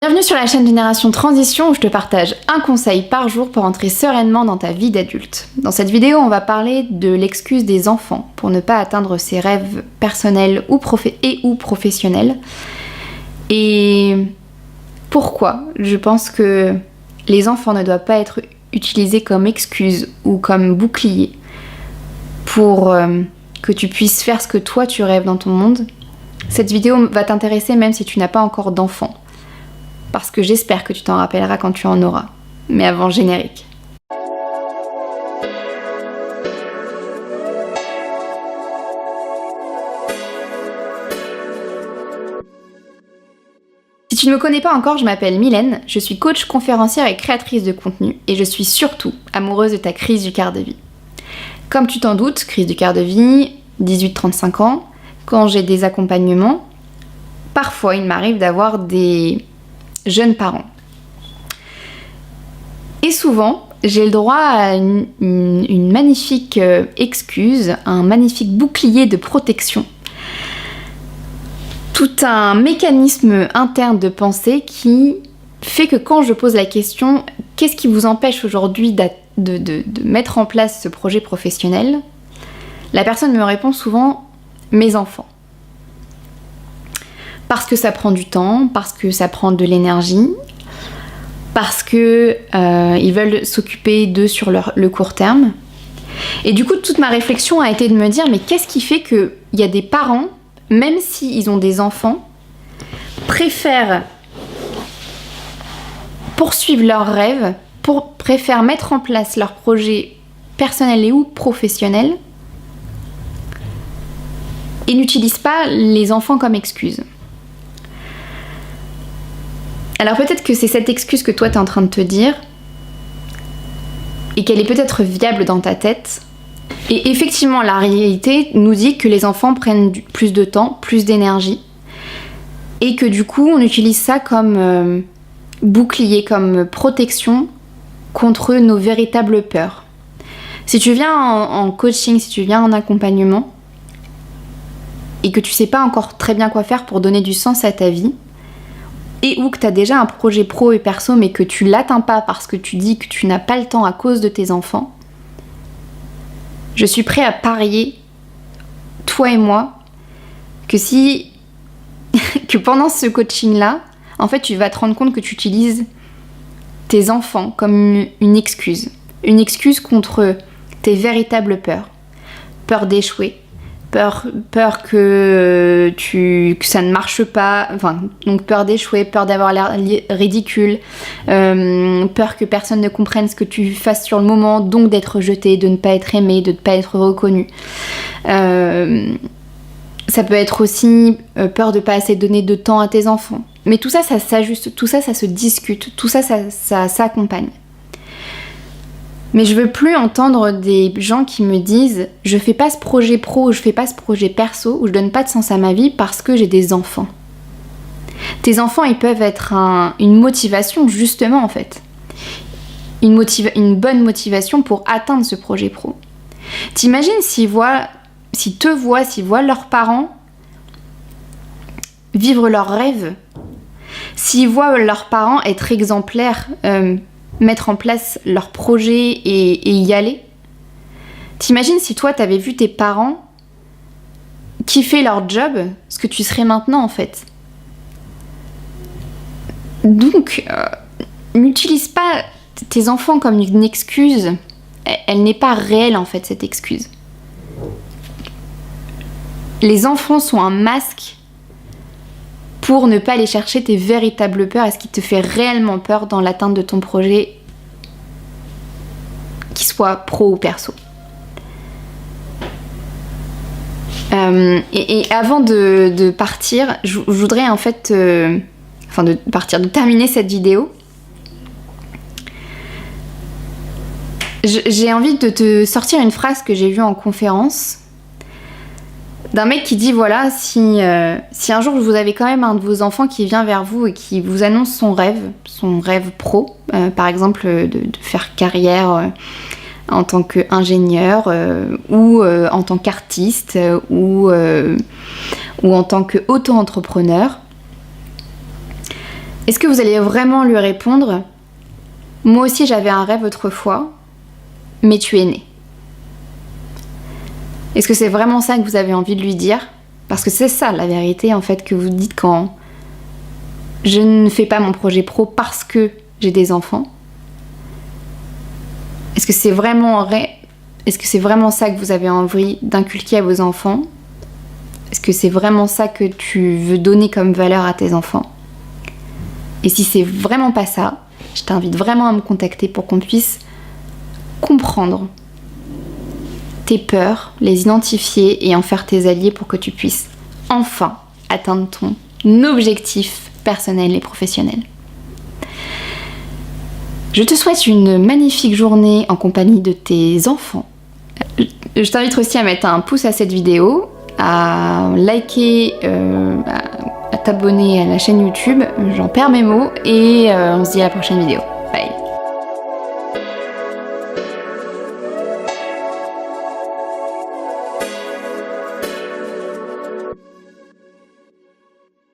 Bienvenue sur la chaîne Génération Transition où je te partage un conseil par jour pour entrer sereinement dans ta vie d'adulte. Dans cette vidéo, on va parler de l'excuse des enfants pour ne pas atteindre ses rêves personnels ou professionnels. Et pourquoi je pense que les enfants ne doivent pas être utilisés comme excuse ou comme bouclier pour que tu puisses faire ce que toi tu rêves dans ton monde. Cette vidéo va t'intéresser même si tu n'as pas encore d'enfants. Parce que j'espère que tu t'en rappelleras quand tu en auras. Mais avant, générique. Si tu ne me connais pas encore, je m'appelle Mylène, je suis coach, conférencière et créatrice de contenu, et je suis surtout amoureuse de ta crise du quart de vie. Comme tu t'en doutes, crise du quart de vie, 18-35 ans, quand j'ai des accompagnements, parfois il m'arrive d'avoir des jeunes parents. Et souvent, j'ai le droit à une magnifique excuse, un magnifique bouclier de protection. Tout un mécanisme interne de pensée qui fait que quand je pose la question « Qu'est-ce qui vous empêche aujourd'hui de mettre en place ce projet professionnel ?», la personne me répond souvent « Mes enfants ». Parce que ça prend du temps, parce que ça prend de l'énergie, parce que ils veulent s'occuper d'eux sur le court terme. Et du coup, toute ma réflexion a été de me dire, mais qu'est-ce qui fait qu'il y a des parents, même s'ils ont des enfants, préfèrent poursuivre leurs rêves, préfèrent mettre en place leurs projets personnels et ou professionnels, et n'utilisent pas les enfants comme excuse. Alors peut-être que c'est cette excuse que toi t'es en train de te dire et qu'elle est peut-être viable dans ta tête. Et effectivement, la réalité nous dit que les enfants prennent plus de temps, plus d'énergie et que du coup on utilise ça comme bouclier, comme protection contre nos véritables peurs. Si tu viens en coaching, si tu viens en accompagnement et que tu sais pas encore très bien quoi faire pour donner du sens à ta vie, et ou que tu as déjà un projet pro et perso mais que tu l'atteins pas parce que tu dis que tu n'as pas le temps à cause de tes enfants, je suis prêt à parier, toi et moi, que pendant ce coaching-là, en fait, tu vas te rendre compte que tu utilises tes enfants comme une excuse contre tes véritables peurs. Peur d'échouer, peur que ça ne marche pas, enfin, donc peur d'échouer, peur d'avoir l'air ridicule, peur que personne ne comprenne ce que tu fasses sur le moment, donc d'être rejeté, de ne pas être aimé, de ne pas être reconnu. Ça peut être aussi peur de ne pas assez donner de temps à tes enfants. Mais tout ça, ça s'ajuste, tout ça, ça se discute, tout ça, ça s'accompagne. Mais je veux plus entendre des gens qui me disent « Je fais pas ce projet pro, je fais pas ce projet perso, ou je donne pas de sens à ma vie parce que j'ai des enfants. » Tes enfants, ils peuvent être une motivation, justement, en fait. Une bonne motivation pour atteindre ce projet pro. T'imagines s'ils voient leurs parents vivre leurs rêves, s'ils voient leurs parents être exemplaires, mettre en place leur projet et y aller. T'imagines si toi t'avais vu tes parents kiffer leur job, ce que tu serais maintenant en fait. Donc, n'utilise pas tes enfants comme une excuse. Elle n'est pas réelle en fait, cette excuse. Les enfants sont un masque pour ne pas aller chercher tes véritables peurs et ce qui te fait réellement peur dans l'atteinte de ton projet, qu'il soit pro ou perso. Et avant de partir, je voudrais en fait, de terminer cette vidéo, j'ai envie de te sortir une phrase que j'ai vue en conférence d'un mec qui dit voilà, si un jour vous avez quand même un de vos enfants qui vient vers vous et qui vous annonce son rêve pro, par exemple de faire carrière en tant qu'ingénieur ou en tant qu'artiste ou en tant qu'auto-entrepreneur, Est-ce que vous allez vraiment lui répondre « Moi aussi j'avais un rêve autrefois, mais tu es né ». Est-ce que c'est vraiment ça que vous avez envie de lui dire? Parce que c'est ça la vérité en fait que vous dites quand je ne fais pas mon projet pro parce que j'ai des enfants. Est-ce que c'est vraiment ça que vous avez envie d'inculquer à vos enfants? Est-ce que c'est vraiment ça que tu veux donner comme valeur à tes enfants? Et si c'est vraiment pas ça, je t'invite vraiment à me contacter pour qu'on puisse comprendre tes peurs, les identifier et en faire tes alliés pour que tu puisses enfin atteindre ton objectif personnel et professionnel. Je te souhaite une magnifique journée en compagnie de tes enfants. Je t'invite aussi à mettre un pouce à cette vidéo, à liker, à t'abonner à la chaîne YouTube. J'en perds mes mots et on se dit à la prochaine vidéo.